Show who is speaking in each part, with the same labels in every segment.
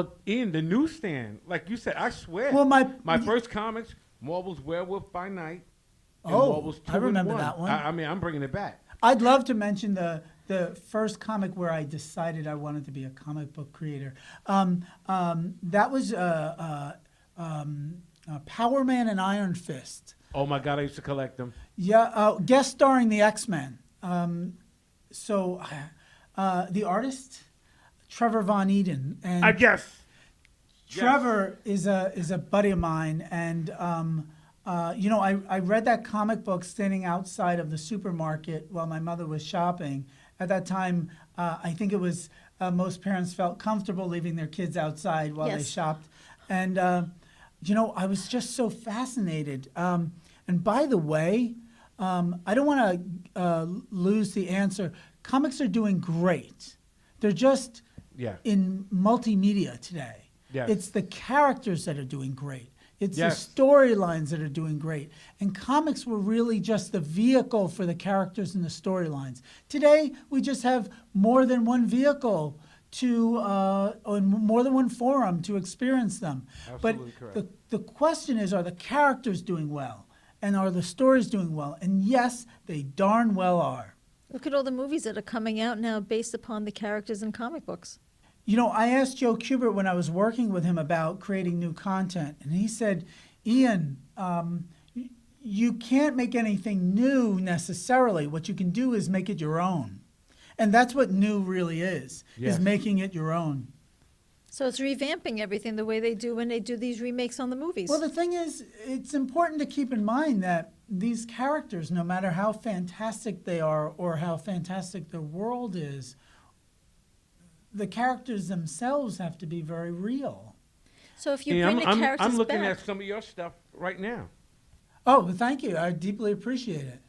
Speaker 1: Well, Ian, the newsstand, like you said, I swear.
Speaker 2: Well,
Speaker 1: my first comics, Marvel's Werewolf by Night, and
Speaker 2: Oh,
Speaker 1: Marvel's 2
Speaker 2: I remember
Speaker 1: in 1.
Speaker 2: that one.
Speaker 1: I mean, I'm bringing it back.
Speaker 2: I'd love to mention the first comic where I decided I wanted to be a comic book creator. That was Power Man and Iron Fist.
Speaker 1: Oh my God, I used to collect them.
Speaker 2: Yeah, guest starring the X-Men. The artist, Trevor Von Eden, and
Speaker 1: I guess.
Speaker 2: Trevor is a buddy of mine, and I read that comic book standing outside of the supermarket while my mother was shopping. At that time, I think it was most parents felt comfortable leaving their kids outside while they shopped, and I was just so fascinated. And by the way, I don't want to lose the answer. Comics are doing great. They're just in multimedia today.
Speaker 1: Yes.
Speaker 2: It's the characters that are doing great. It's
Speaker 1: Yes.
Speaker 2: the storylines that are doing great. And comics were really just the vehicle for the characters and the storylines. Today, we just have more than one vehicle or more than one forum to experience them.
Speaker 1: Absolutely
Speaker 2: But
Speaker 1: correct.
Speaker 2: the question is, are the characters doing well? And are the stories doing well? And yes, they darn well are.
Speaker 3: Look at all the movies that are coming out now based upon the characters in comic books.
Speaker 2: I asked Joe Kubert when I was working with him about creating new content, and he said, Ian, you can't make anything new necessarily. What you can do is make it your own. And that's what new really is making it your own.
Speaker 3: So it's revamping everything the way they do when they do these remakes on the movies.
Speaker 2: Well, the thing is, it's important to keep in mind that these characters, no matter how fantastic they are or how fantastic their world is, the characters themselves have to be very real.
Speaker 3: So if you bring the characters
Speaker 1: I'm looking
Speaker 3: back,
Speaker 1: at some of your stuff right now.
Speaker 2: Oh, well, thank you. I deeply appreciate it.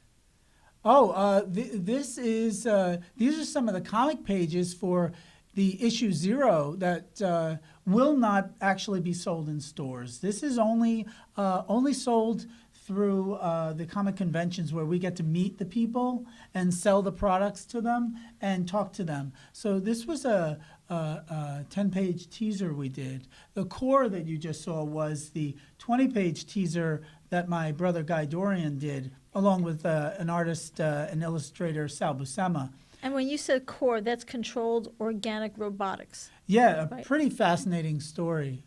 Speaker 2: Oh, these are some of the comic pages for the issue 0 that will not actually be sold in stores. This is only sold through the comic conventions where we get to meet the people and sell the products to them and talk to them. So this was a 10-page teaser we did. The core that you just saw was the 20-page teaser that my brother Guy Dorian did, along with an artist and illustrator, Sal Buscema.
Speaker 3: and when you said core, that's controlled organic robotics.
Speaker 2: Yeah, a
Speaker 3: Right.
Speaker 2: pretty fascinating story.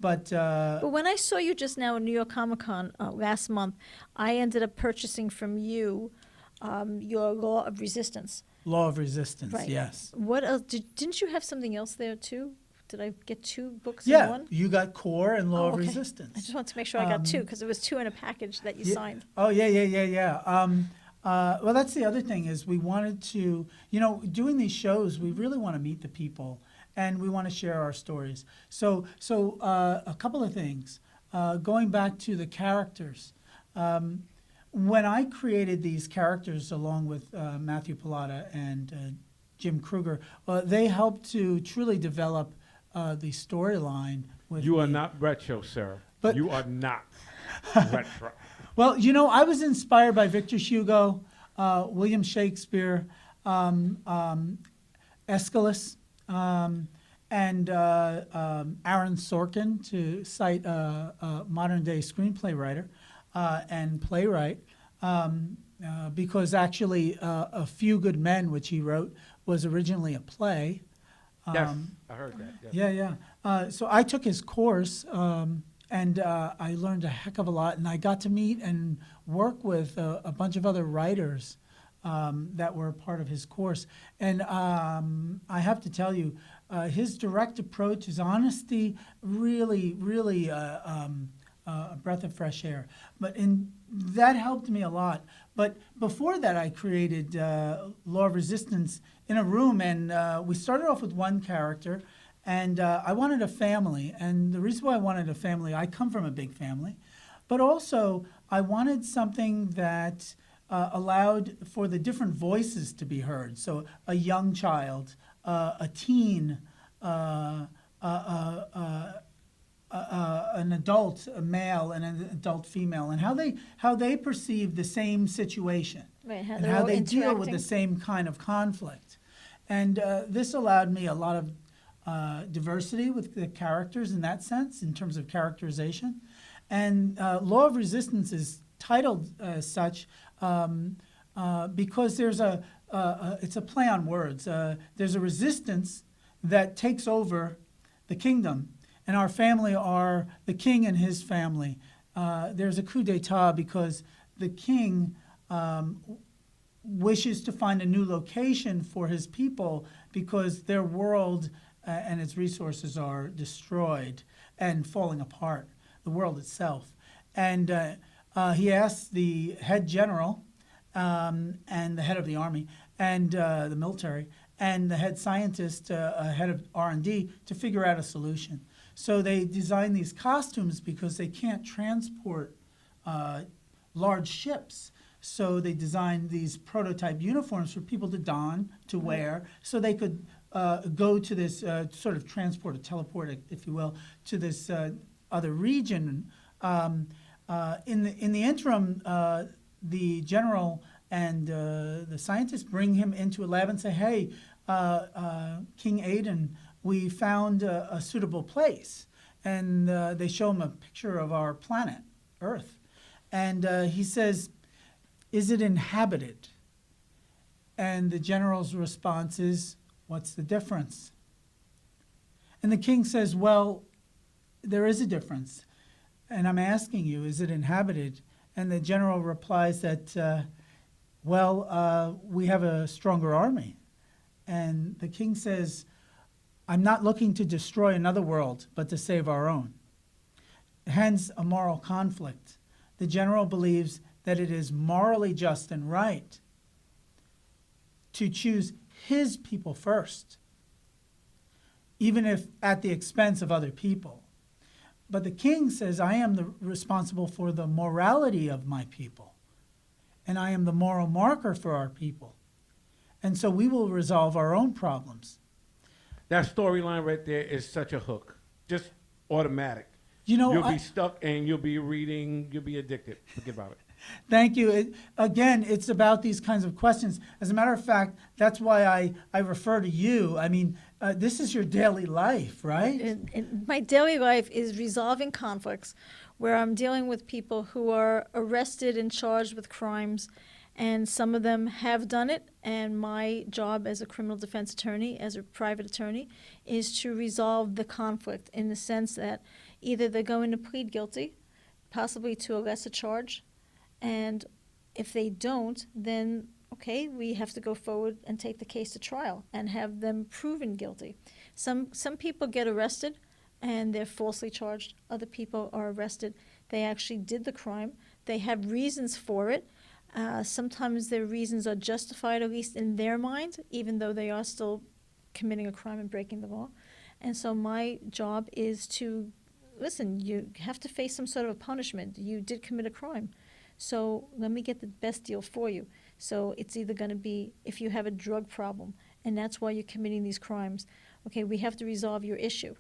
Speaker 2: But
Speaker 3: when I saw you just now in New York Comic Con last month, I ended up purchasing from you your Law of Resistance.
Speaker 2: Law of Resistance,
Speaker 3: Right.
Speaker 2: yes.
Speaker 3: What else? Didn't you have something else there too? Did I get 2 books in
Speaker 2: Yeah,
Speaker 3: one?
Speaker 2: you got Core and Law
Speaker 3: Oh,
Speaker 2: of
Speaker 3: okay.
Speaker 2: Resistance.
Speaker 3: I just wanted to make sure I got 2 because it was 2 in a package that you signed.
Speaker 2: Oh, yeah. Well, that's the other thing is we wanted to, doing these shows, we really want to meet the people and we want to share our stories. So a couple of things. Going back to the characters. When I created these characters along with Matthew Pilata and Jim Kruger, they helped to truly develop the storyline with
Speaker 1: You are
Speaker 2: me.
Speaker 1: not retro, sir.
Speaker 2: But-
Speaker 1: You are not retro.
Speaker 2: Well, I was inspired by Victor Hugo, William Shakespeare, Aeschylus, and Aaron Sorkin, to cite a modern-day screenplay writer and playwright, because actually A Few Good Men, which he wrote, was originally a play.
Speaker 1: Yes, I heard that. Yes.
Speaker 2: Yeah. So I took his course, and I learned a heck of a lot, and I got to meet and work with a bunch of other writers that were part of his course. And I have to tell you, his direct approach, his honesty, really a breath of fresh air. That helped me a lot. But before that, I created Law of Resistance in a room, and we started off with one character, and I wanted a family. And the reason why I wanted a family, I come from a big family, but also I wanted something that allowed for the different voices to be heard. So a young child, a teen, an adult, a male, and an adult female, and how they perceive the same situation,
Speaker 3: Right,
Speaker 2: and how they deal with the same kind of conflict. And this allowed me a lot of diversity with the characters in that sense, in terms of characterization. And Law of Resistance is titled as such because there's it's a play on words. There's a resistance that takes over the kingdom, and our family are the king and his family. There's a coup d'etat because the king wishes to find a new location for his people because their world and its resources are destroyed and falling apart, the world itself. And he asks the head general and the head of the army and the military and the head scientist, head of R&D, to figure out a solution. So they design these costumes because they can't transport large ships. So they designed these prototype uniforms for people to don, to wear, so they could go to this sort of transport or teleport, if you will, to this other region. In the interim, the general and the scientists bring him into a lab and say, "Hey, King Aiden, we found a suitable place." And they show him a picture of our planet, Earth. And he says, "Is it inhabited?" And the general's response is, "What's the difference?" And the king says, "Well, there is a difference. And I'm asking you, is it inhabited?" And the general replies that, we have a stronger army. And the king says, "I'm not looking to destroy another world, but to save our own." Hence, a moral conflict. The general believes that it is morally just and right to choose his people first, even if at the expense of other people. But the king says, "I am responsible for the morality of my people, and I am the moral marker for our people. And so we will resolve our own problems."
Speaker 1: That storyline right there is such a hook. Just automatic.
Speaker 2: You'll
Speaker 1: be stuck and you'll be reading, you'll be addicted. Forget about it.
Speaker 2: Thank you. Again, it's about these kinds of questions. As a matter of fact, that's why I refer to you. I mean, this is your daily life, right?
Speaker 3: And my daily life is resolving conflicts where I'm dealing with people who are arrested and charged with crimes, and some of them have done it, and my job as a criminal defense attorney, as a private attorney, is to resolve the conflict in the sense that either they're going to plead guilty, possibly to a lesser charge, and if they don't, then, okay, we have to go forward and take the case to trial and have them proven guilty. Some people get arrested and they're falsely charged. Other people are arrested. They actually did the crime. They have reasons for it. Sometimes their reasons are justified, at least in their mind, even though they are still committing a crime and breaking the law. And so my job is to, listen, you have to face some sort of a punishment. You did commit a crime. So let me get the best deal for you. So it's either going to be if you have a drug problem, and that's why you're committing these crimes. Okay, we have to resolve your issue.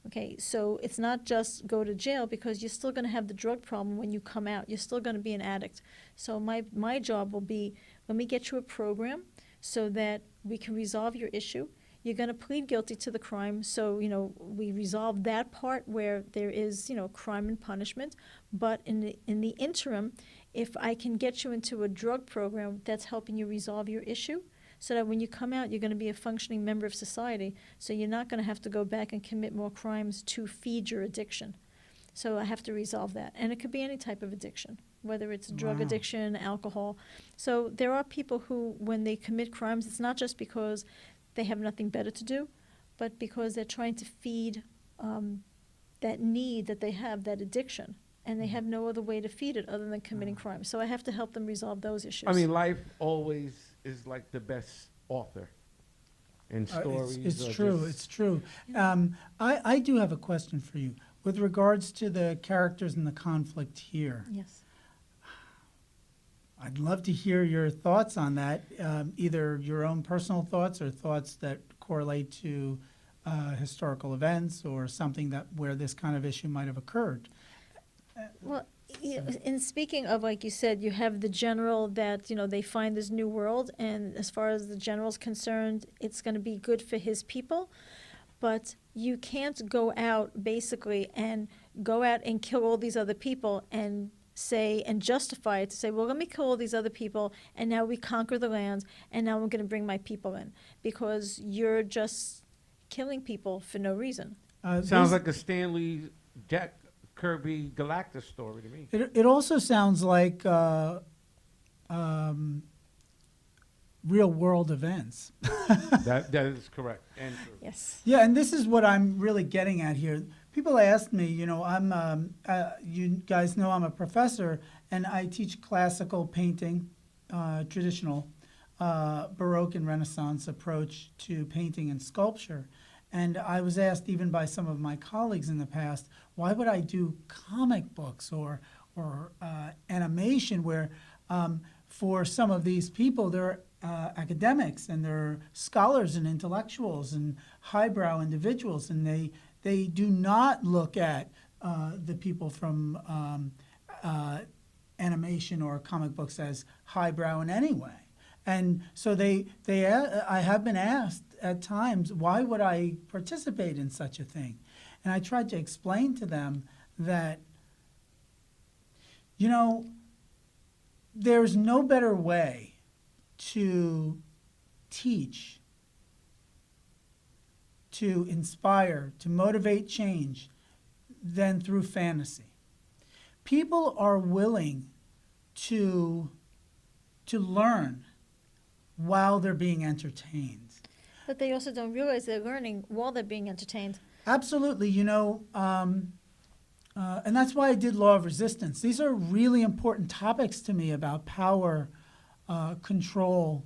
Speaker 3: Okay, so it's not just go to jail, because you're still going to have the drug problem when you come out. You're still going to be an addict. So my job will be, let me get you a program so that we can resolve your issue. You're going to plead guilty to the crime, so, we resolve that part where there is, crime and punishment. But in the interim, if I can get you into a drug program that's helping you resolve your issue, so that when you come out, you're going to be a functioning member of society, so you're not going to have to go back and commit more crimes to feed your addiction. So I have to resolve that. And it could be any type of addiction, whether it's drug addiction, alcohol. So there are people who, when they commit crimes, it's not just because they have nothing better to do, but because they're trying to feed that need that they have, that addiction, and they have no other way to feed it other than committing crimes. So I have to help them resolve those issues.
Speaker 1: I mean, life always is like the best author in stories.
Speaker 2: It's true. It's true. I do have a question for you with regards to the characters and the conflict here.
Speaker 3: Yes.
Speaker 2: I'd love to hear your thoughts on that, either your own personal thoughts or thoughts that correlate to historical events or something where this kind of issue might have occurred.
Speaker 3: Well, in speaking of, like you said, you have the general that, they find this new world, and as far as the general's concerned, it's going to be good for his people. but you can't go out basically and go out and kill all these other people and say and justify it to say, well, let me kill all these other people and now we conquer the land and now I'm going to bring my people in, because you're just killing people for no reason.
Speaker 1: Sounds like a Stanley Jack Kirby Galactus story to me.
Speaker 2: It also sounds like real world events.
Speaker 1: That is correct and true.
Speaker 3: Yes.
Speaker 2: Yeah, and this is what I'm really getting at here. People ask me, you know, you guys know I'm a professor, and I teach classical painting, traditional, Baroque and Renaissance approach to painting and sculpture. And I was asked even by some of my colleagues in the past, why would I do comic books or animation where for some of these people, they're academics and they're scholars and intellectuals and highbrow individuals, and they do not look at the people from animation or comic books as highbrow in any way. And so I have been asked at times, why would I participate in such a thing? And I tried to explain to them that, you know, there's no better way to teach, to inspire, to motivate change than through fantasy. People are willing to learn while they're being entertained.
Speaker 3: But they also don't realize they're learning while they're being entertained.
Speaker 2: Absolutely, you know, and that's why I did Law of Resistance. These are really important topics to me about power, control,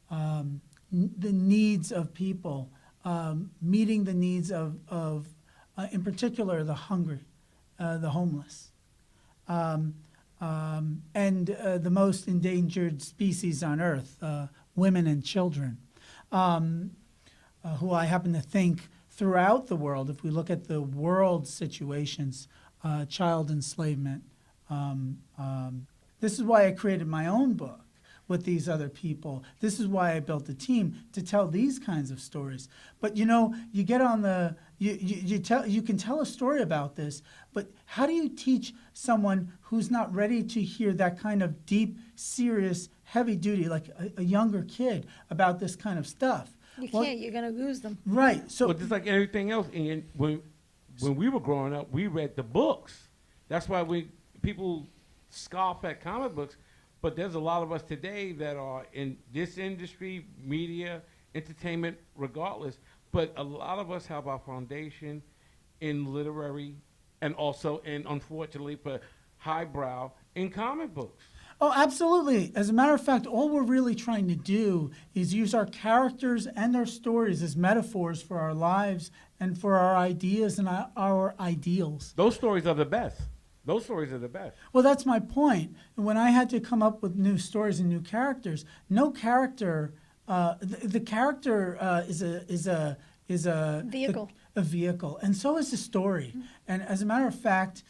Speaker 2: the needs of people, meeting the needs of in particular, the hungry, the homeless, and the most endangered species on Earth, women and children, who I happen to think throughout the world, if we look at the world situations, child enslavement. This is why I created my own book with these other people. This is why I built a team to tell these kinds of stories. But you know, you get on the, you can tell a story about this, but how do you teach someone who's not ready to hear that kind of deep, serious, heavy duty, like a younger kid, about this kind of stuff?
Speaker 3: You
Speaker 2: Well,
Speaker 3: can't. You're going to lose them.
Speaker 2: Right. So
Speaker 1: But just like everything else, Ian, when we were growing up, we read the books. That's why people scoff at comic books. But there's a lot of us today that are in this industry, media, entertainment, regardless. But a lot of us have our foundation in literary and also, and unfortunately for highbrow, in comic books.
Speaker 2: Oh, absolutely. As a matter of fact, all we're really trying to do is use our characters and our stories as metaphors for our lives and for our ideas and our ideals.
Speaker 1: Those stories are the best. Those stories are the best.
Speaker 2: Well, that's my point. When I had to come up with new stories and new characters, no character, the character is a
Speaker 3: Vehicle.
Speaker 2: A vehicle, and so is the story. Mm-hmm. And as a matter of fact,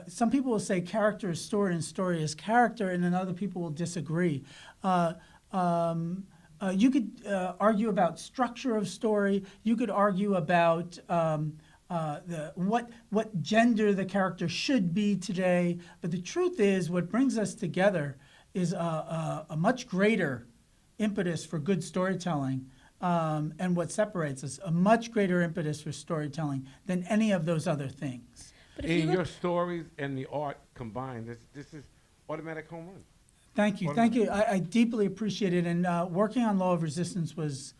Speaker 2: some people will say character is story and story is character, and then other people will disagree. You could argue about structure of story. You could argue about what gender the character should be today. But the truth is, what brings us together is a much greater impetus for good storytelling, and what separates us, a much greater impetus for storytelling than any of those other things.
Speaker 3: But if
Speaker 1: In
Speaker 3: you
Speaker 1: your
Speaker 3: look,
Speaker 1: stories and the art combined, this is automatic home run.
Speaker 2: Thank you, thank you. I deeply appreciate it. And working on Law of Resistance was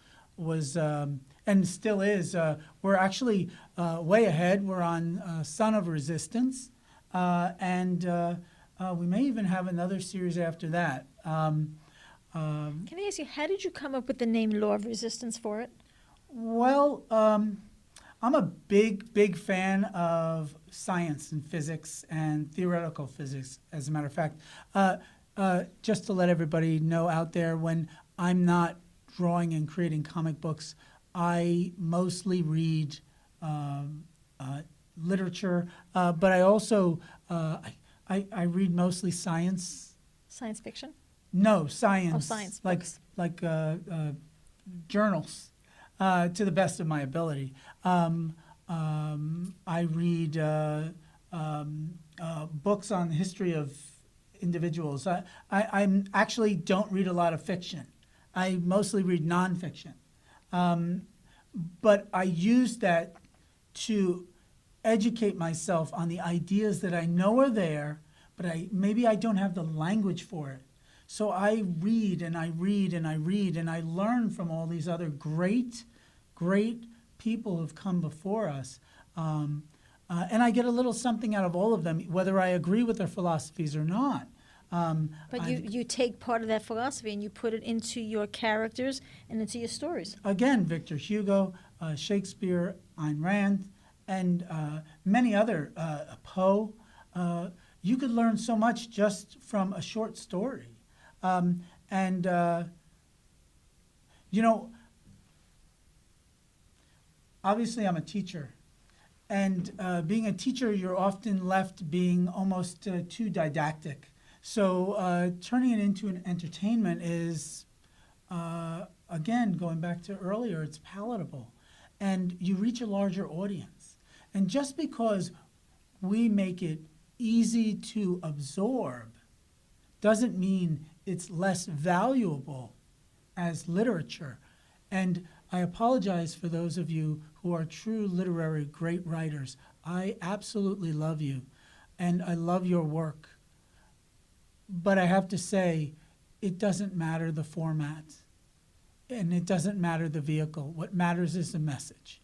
Speaker 2: and still is. We're actually way ahead. We're on Son of Resistance, and we may even have another series after that.
Speaker 3: can I ask you, how did you come up with the name Law of Resistance for it?
Speaker 2: Well, I'm a big fan of science and physics and theoretical physics, as a matter of fact. Just to let everybody know out there, when I'm not drawing and creating comic books, I mostly read literature, but I also I read mostly science.
Speaker 3: Science fiction?
Speaker 2: No, science.
Speaker 3: Oh, science
Speaker 2: Like
Speaker 3: books.
Speaker 2: like journals. to the best of my ability. I read books on the history of individuals. I actually don't read a lot of fiction. I mostly read nonfiction. But I use that to educate myself on the ideas that I know are there, but maybe I don't have the language for it. So I read and I read and I read and I learn from all these other great people who've come before us. And I get a little something out of all of them, whether I agree with their philosophies or not.
Speaker 3: But you take part of that philosophy and you put it into your characters and into your stories.
Speaker 2: Again, Victor Hugo, Shakespeare, Ayn Rand, and many other, Poe. You could learn so much just from a short story. Obviously I'm a teacher. And being a teacher, you're often left being almost too didactic. So turning it into an entertainment is, again, going back to earlier, it's palatable. And you reach a larger audience. And just because we make it easy to absorb doesn't mean it's less valuable as literature. And I apologize for those of you who are true literary great writers. I absolutely love you, and I love your work. But I have to say, it doesn't matter the format, and it doesn't matter the vehicle. What matters is the message.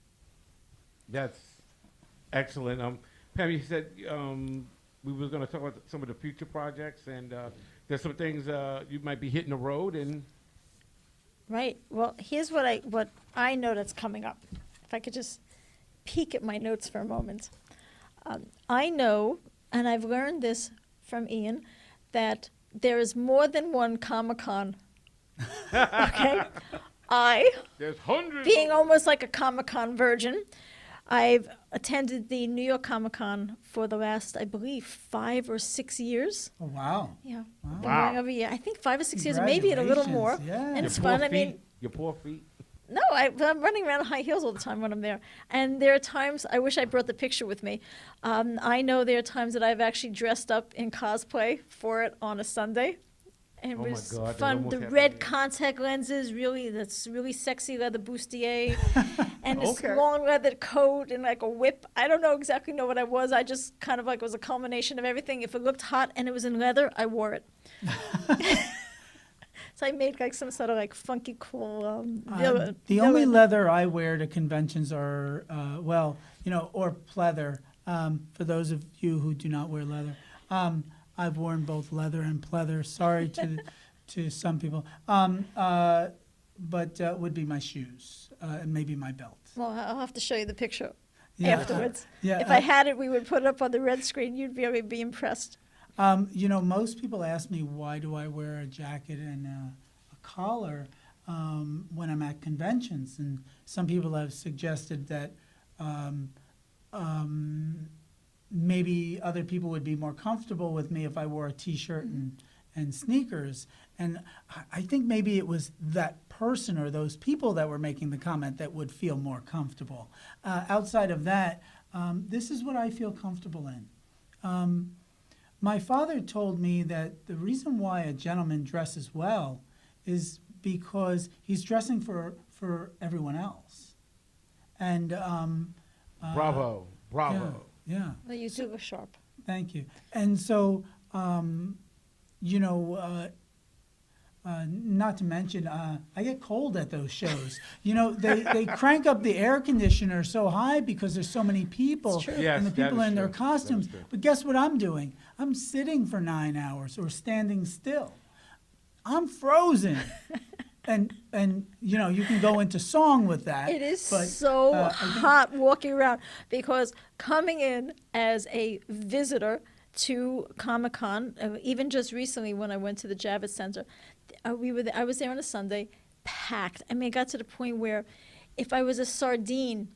Speaker 1: That's excellent. Pam, you said we were going to talk about some of the future projects, and there's some things you might be hitting the road and.
Speaker 3: Right. Well, here's what I know that's coming up. If I could just peek at my notes for a moment. I know, and I've learned this from Ian, that there is more than one Comic-Con. Okay?
Speaker 1: There's hundreds.
Speaker 3: Being almost like a Comic-Con virgin, I've attended the New York Comic-Con for the last, I believe, 5 or 6 years.
Speaker 2: Oh, wow.
Speaker 3: Yeah.
Speaker 2: Wow.
Speaker 3: Been going every year. I think 5 or 6 years, maybe a little more.
Speaker 2: Congratulations, yeah.
Speaker 3: And it's
Speaker 1: Your poor
Speaker 3: fun. I mean,
Speaker 1: feet. Your poor feet.
Speaker 3: no, I'm running around in high heels all the time when I'm there. And there are times, I wish I brought the picture with me. I know there are times that I've actually dressed up in cosplay for it on a Sunday. And it
Speaker 1: Oh my
Speaker 3: was
Speaker 1: God, that
Speaker 3: fun.
Speaker 1: almost
Speaker 3: The
Speaker 1: happened
Speaker 3: red
Speaker 1: to me.
Speaker 3: contact lenses, that's really sexy leather bustier. And this
Speaker 1: Okay.
Speaker 3: long leather coat and like a whip. I don't exactly know what I was. I just kind of like was a culmination of everything. If it looked hot and it was in leather, I wore it. So I made like some sort of like funky, cool villain.
Speaker 2: The only leather I wear to conventions are, or pleather, for those of you who do not wear leather. I've worn both leather and pleather, sorry to some people, but would be my shoes and maybe my belt.
Speaker 3: Well, I'll have to show you the picture
Speaker 2: Yeah,
Speaker 3: afterwards.
Speaker 2: yeah,
Speaker 3: If I had it, we would put it up on the red screen. You'd really be impressed.
Speaker 2: Most people ask me why do I wear a jacket and a collar when I'm at conventions, and some people have suggested that maybe other people would be more comfortable with me if I wore a T-shirt and sneakers. And I think maybe it was that person or those people that were making the comment that would feel more comfortable. Outside of that, this is what I feel comfortable in. My father told me that the reason why a gentleman dresses well is because he's dressing for everyone else. And
Speaker 1: Bravo.
Speaker 2: yeah.
Speaker 3: Well, you do look sharp.
Speaker 2: Thank you. And so, not to mention, I get cold at those shows. They crank up the air conditioner so high because there's so many people,
Speaker 3: It's true.
Speaker 1: Yes,
Speaker 2: and the
Speaker 1: that
Speaker 2: people
Speaker 1: is
Speaker 2: in their
Speaker 1: true. That is
Speaker 2: costumes.
Speaker 1: true.
Speaker 2: But guess what I'm doing? I'm sitting for 9 hours or standing still. I'm frozen. And you can go into song with that.
Speaker 3: It is
Speaker 2: but,
Speaker 3: so
Speaker 2: I think-
Speaker 3: hot walking around because coming in as a visitor to Comic-Con, even just recently when I went to the Javits Center, I was there on a Sunday, packed. I mean, it got to the point where if I was a sardine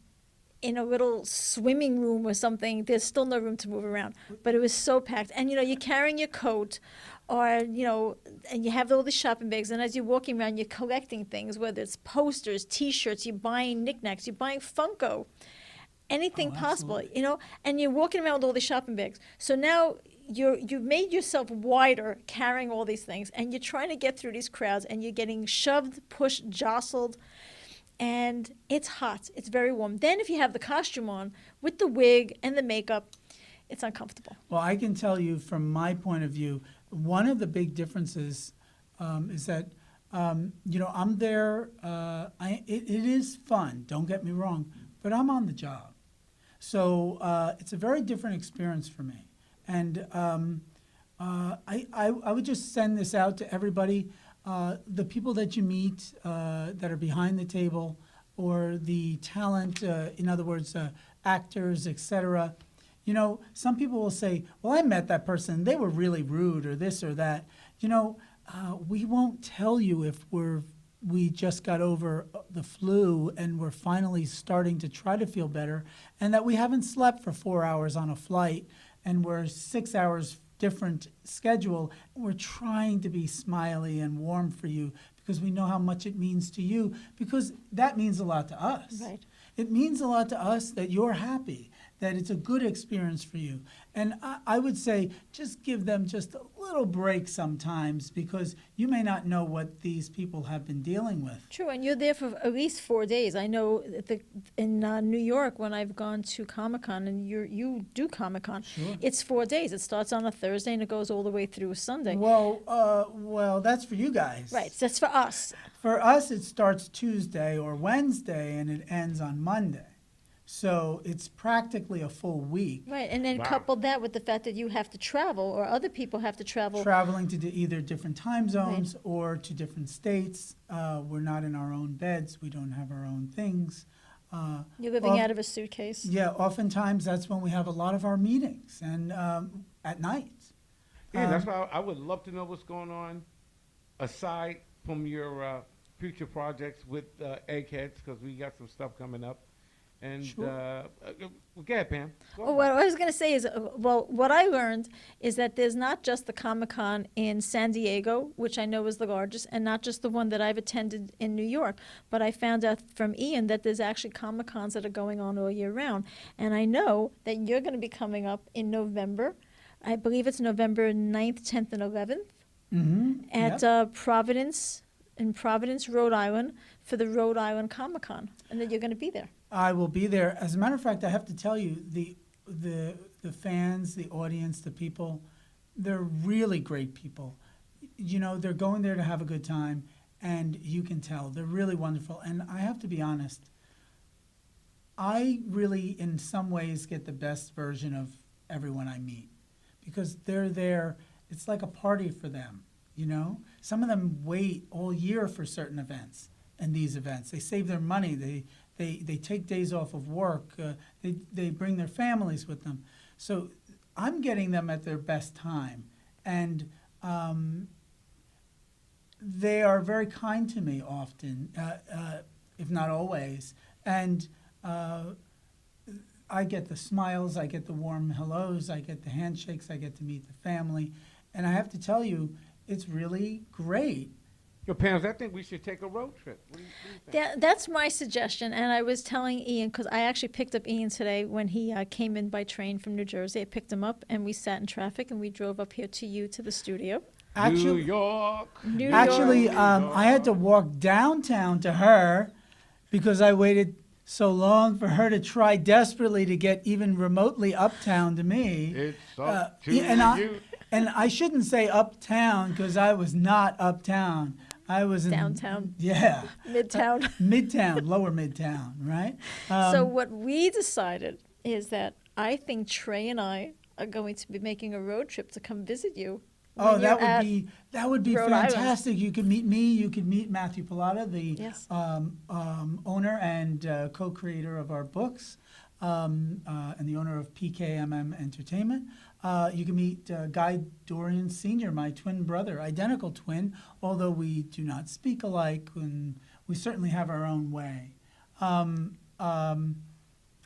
Speaker 3: in a little swimming room or something. There's still no room to move around, but it was so packed. And, you're carrying your coat or, and you have all the shopping bags. And as you're walking around, you're collecting things, whether it's posters, T-shirts, you're buying knickknacks, you're buying Funko, anything possible,
Speaker 2: absolutely.
Speaker 3: and you're walking around with all these shopping bags. So now you've made yourself wider carrying all these things, and you're trying to get through these crowds, and you're getting shoved, pushed, jostled, and it's hot. It's very warm. Then if you have the costume on with the wig and the makeup, it's uncomfortable.
Speaker 2: Well, I can tell you from my point of view, one of the big differences is that, I'm there. It is fun, don't get me wrong, but I'm on the job. So it's a very different experience for me. And I would just send this out to everybody. The people that you meet that are behind the table, or the talent, in other words, actors, etc. Some people will say, well, I met that person, they were really rude, or this or that. We won't tell you if we just got over the flu and we're finally starting to try to feel better, and that we haven't slept for 4 hours on a flight, and we're 6 hours different schedule. We're trying to be smiley and warm for you because we know how much it means to you, because that means a lot to us.
Speaker 3: Right.
Speaker 2: It means a lot to us that you're happy, that it's a good experience for you. And I would say just give them just a little break sometimes, because you may not know what these people have been dealing with.
Speaker 3: True, and you're there for at least 4 days. I know in New York, when I've gone to Comic-Con, and you do Comic-Con,
Speaker 2: Sure.
Speaker 3: it's 4 days. It starts on a Thursday and it goes all the way through a Sunday.
Speaker 2: Well, that's for you guys.
Speaker 3: Right, so that's for us.
Speaker 2: For us, it starts Tuesday or Wednesday and it ends on Monday. So it's practically a full week.
Speaker 3: Right, and then
Speaker 1: Wow.
Speaker 3: couple that with the fact that you have to travel, or other people have to travel.
Speaker 2: Traveling to either different time zones or to different states. We're not in our own beds. We don't have our own things.
Speaker 3: You're living out of a suitcase.
Speaker 2: Yeah, oftentimes that's when we have a lot of our meetings, and at night.
Speaker 1: Yeah, that's why I would love to know what's going on aside from your future projects with EggHeads, because we got some stuff coming up. And
Speaker 2: Sure.
Speaker 1: Go ahead, Pam. Go
Speaker 3: Well, what I was going to say is, what I learned is that there's not just the Comic-Con in San Diego, which I know is the largest, and not just the one that I've attended in New York, but I found out from Ian that there's actually Comic-Cons that are going on all year round. And I know that you're going to be coming up in November. I believe it's November 9th, 10th, and 11th at Providence, in Providence, Rhode Island, for the Rhode Island Comic-Con, and that you're going to be there.
Speaker 2: I will be there. As a matter of fact, I have to tell you, the fans, the audience, the people, they're really great people. They're going there to have a good time, and you can tell they're really wonderful. And I have to be honest, I really, in some ways, get the best version of everyone I meet, because they're there. It's like a party for them. Some of them wait all year for certain events, and these events. They save their money. They take days off of work. They bring their families with them. So I'm getting them at their best time. And they are very kind to me often, if not always. And I get the smiles, I get the warm hellos, I get the handshakes, I get to meet the family. And I have to tell you, it's really great.
Speaker 1: Yo, Pam, I think we should take a road trip. What do you think?
Speaker 3: That's my suggestion, and I was telling Ian, because I actually picked up Ian today when he came in by train from New Jersey. I picked him up, and we sat in traffic, and we drove up here to the studio.
Speaker 1: New York.
Speaker 3: New
Speaker 2: Actually,
Speaker 3: York.
Speaker 2: I had to walk downtown to her because I waited so long for her to try desperately to get even remotely uptown to me.
Speaker 1: It's up to
Speaker 2: and
Speaker 1: you.
Speaker 2: And I shouldn't say uptown, because I was not uptown. I was in
Speaker 3: Downtown.
Speaker 2: Yeah,
Speaker 3: Midtown.
Speaker 2: Midtown, lower Midtown, right?
Speaker 3: So what we decided is that I think Trey and I are going to be making a road trip to come visit you.
Speaker 2: Oh,
Speaker 3: when
Speaker 2: that
Speaker 3: you're at
Speaker 2: would be
Speaker 3: Rhode Island.
Speaker 2: fantastic. You could meet me. You could meet Matthew Pilata, the
Speaker 3: Yes.
Speaker 2: owner and co-creator of our books, and the owner of PKMM Entertainment. You can meet Guy Dorian Sr., my twin brother, identical twin, although we do not speak alike, and we certainly have our own way.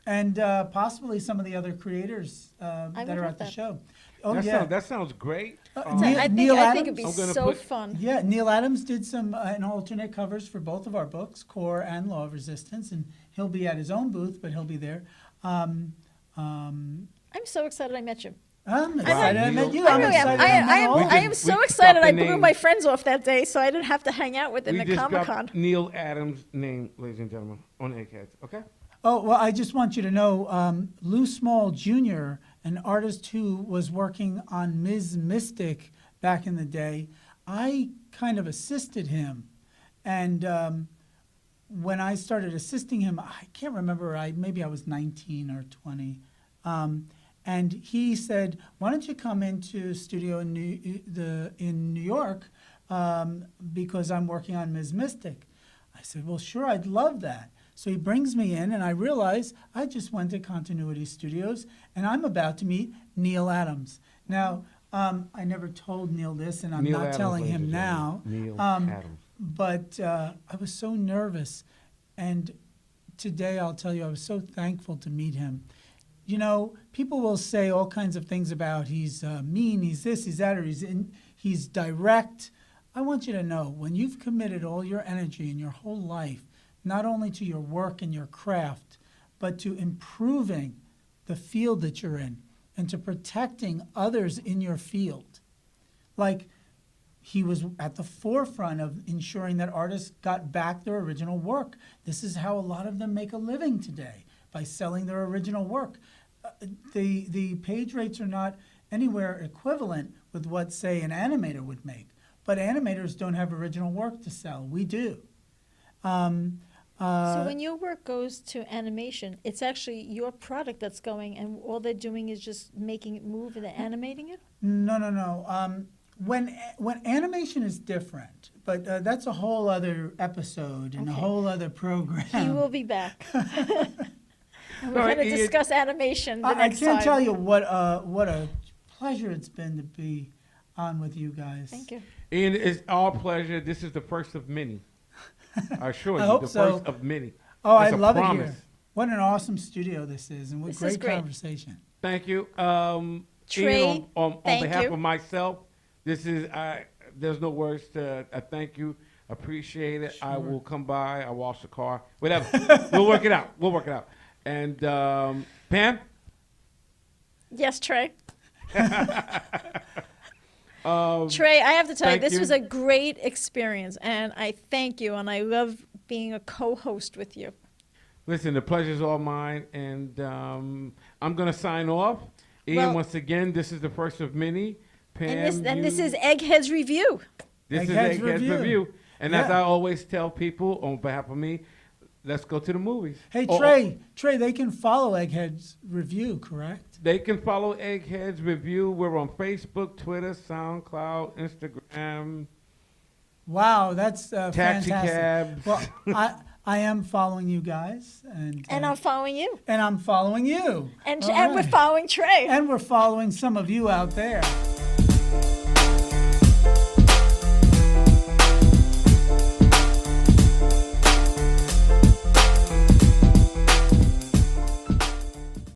Speaker 2: and possibly some of the other creators that
Speaker 3: would
Speaker 2: are
Speaker 3: love
Speaker 2: at the
Speaker 3: that.
Speaker 2: show. Oh,
Speaker 1: that,
Speaker 2: yeah.
Speaker 1: that sounds great.
Speaker 2: Neil-
Speaker 3: I think
Speaker 2: Neil
Speaker 3: I think it'd
Speaker 2: Adams?
Speaker 3: be
Speaker 1: I'm gonna
Speaker 3: so
Speaker 1: put-
Speaker 3: fun.
Speaker 2: Yeah, Neil Adams did some an alternate covers for both of our books, Core and Law of Resistance, and he'll be at his own booth, but he'll be there.
Speaker 3: I'm so excited I met you.
Speaker 2: I'm excited I met you.
Speaker 3: I
Speaker 2: I'm
Speaker 3: really am.
Speaker 2: excited
Speaker 3: I,
Speaker 2: I met
Speaker 3: I
Speaker 2: all
Speaker 3: am.
Speaker 2: of
Speaker 3: I
Speaker 2: you.
Speaker 3: am
Speaker 1: We
Speaker 3: so
Speaker 1: just
Speaker 3: excited.
Speaker 1: got
Speaker 3: I
Speaker 1: the
Speaker 3: blew
Speaker 1: name.
Speaker 3: my friends off that day, so I didn't have to hang out with them
Speaker 1: We
Speaker 3: at
Speaker 1: just
Speaker 3: Comic
Speaker 1: got
Speaker 3: Con.
Speaker 1: Neil Adams' name, ladies and gentlemen, on Eggheads. Okay.
Speaker 2: Oh, well, I just want you to know, Lou Small Jr., an artist who was working on Ms. Mystic back in the day, I kind of assisted him. And when I started assisting him, I can't remember, maybe I was 19 or 20. And he said, why don't you come into a studio in New York because I'm working on Ms. Mystic. I said, well, sure, I'd love that. So he brings me in, and I realize I just went to Continuity Studios, and I'm about to meet Neil Adams. Now, I never told Neil this, and I'm
Speaker 1: Neil
Speaker 2: not
Speaker 1: Adams,
Speaker 2: telling
Speaker 1: ladies
Speaker 2: him
Speaker 1: and
Speaker 2: now.
Speaker 1: gentlemen. Neil Adams.
Speaker 2: But I was so nervous, and today I'll tell you I was so thankful to meet him. You know, people will say all kinds of things about he's mean, he's this, he's that, or he's direct. I want you to know, when you've committed all your energy in your whole life, not only to your work and your craft, but to improving the field that you're in and to protecting others in your field. Like, he was at the forefront of ensuring that artists got back their original work. This is how a lot of them make a living today, by selling their original work. The page rates are not anywhere equivalent with what, say, an animator would make. But animators don't have original work to sell. We do.
Speaker 3: So when your work goes to animation, it's actually your product that's going, and all they're doing is just making it move and they're animating it?
Speaker 2: No. When animation is different, but that's a whole other episode and a
Speaker 3: Okay.
Speaker 2: whole other program.
Speaker 3: He will be back. And we're
Speaker 1: All right,
Speaker 3: going to
Speaker 1: Ian.
Speaker 3: discuss animation the
Speaker 2: I
Speaker 3: next
Speaker 2: can't
Speaker 3: time.
Speaker 2: tell you what a pleasure it's been to be on with you guys.
Speaker 3: Thank you.
Speaker 1: Ian, it's our pleasure. This is the first of many. I assure you,
Speaker 2: I hope
Speaker 1: the
Speaker 2: so.
Speaker 1: first of many.
Speaker 2: Oh, I
Speaker 1: That's a
Speaker 2: love it
Speaker 1: promise.
Speaker 2: here. What an awesome studio this is, and what
Speaker 3: This is
Speaker 2: great
Speaker 3: great.
Speaker 2: conversation.
Speaker 1: Thank you.
Speaker 3: Trey,
Speaker 1: Ian, on
Speaker 3: thank
Speaker 1: behalf
Speaker 3: you.
Speaker 1: of myself, this is there's no words to thank you. Appreciate it. I will come by. I'll wash the car. Whatever. We'll work it out. And Pam?
Speaker 3: Yes, Trey. Trey, I have to tell you,
Speaker 1: thank
Speaker 3: this
Speaker 1: you.
Speaker 3: was a great experience, and I thank you, and I love being a co-host with you.
Speaker 1: Listen, the pleasure's all mine, and I'm going to sign off. Ian,
Speaker 3: Well-
Speaker 1: once again, this is the first of many. Pam,
Speaker 3: And this
Speaker 1: you-
Speaker 3: is Eggheads Review.
Speaker 1: This is
Speaker 2: Eggheads
Speaker 1: Eggheads
Speaker 2: Review.
Speaker 1: Review. And as
Speaker 2: Yeah.
Speaker 1: I always tell people on behalf of me, let's go to the movies.
Speaker 2: Hey,
Speaker 1: Oh,
Speaker 2: Trey, they can follow Eggheads Review, correct?
Speaker 1: they can follow Eggheads Review. We're on Facebook, Twitter, SoundCloud, Instagram,
Speaker 2: Wow, that's
Speaker 1: taxi
Speaker 2: fantastic.
Speaker 1: cabs.
Speaker 2: Well, I am following you guys, and
Speaker 3: I'm following you.
Speaker 2: I'm following you,
Speaker 3: And
Speaker 2: All
Speaker 3: we're
Speaker 2: right.
Speaker 3: following Trey.
Speaker 2: and we're following some of you out there.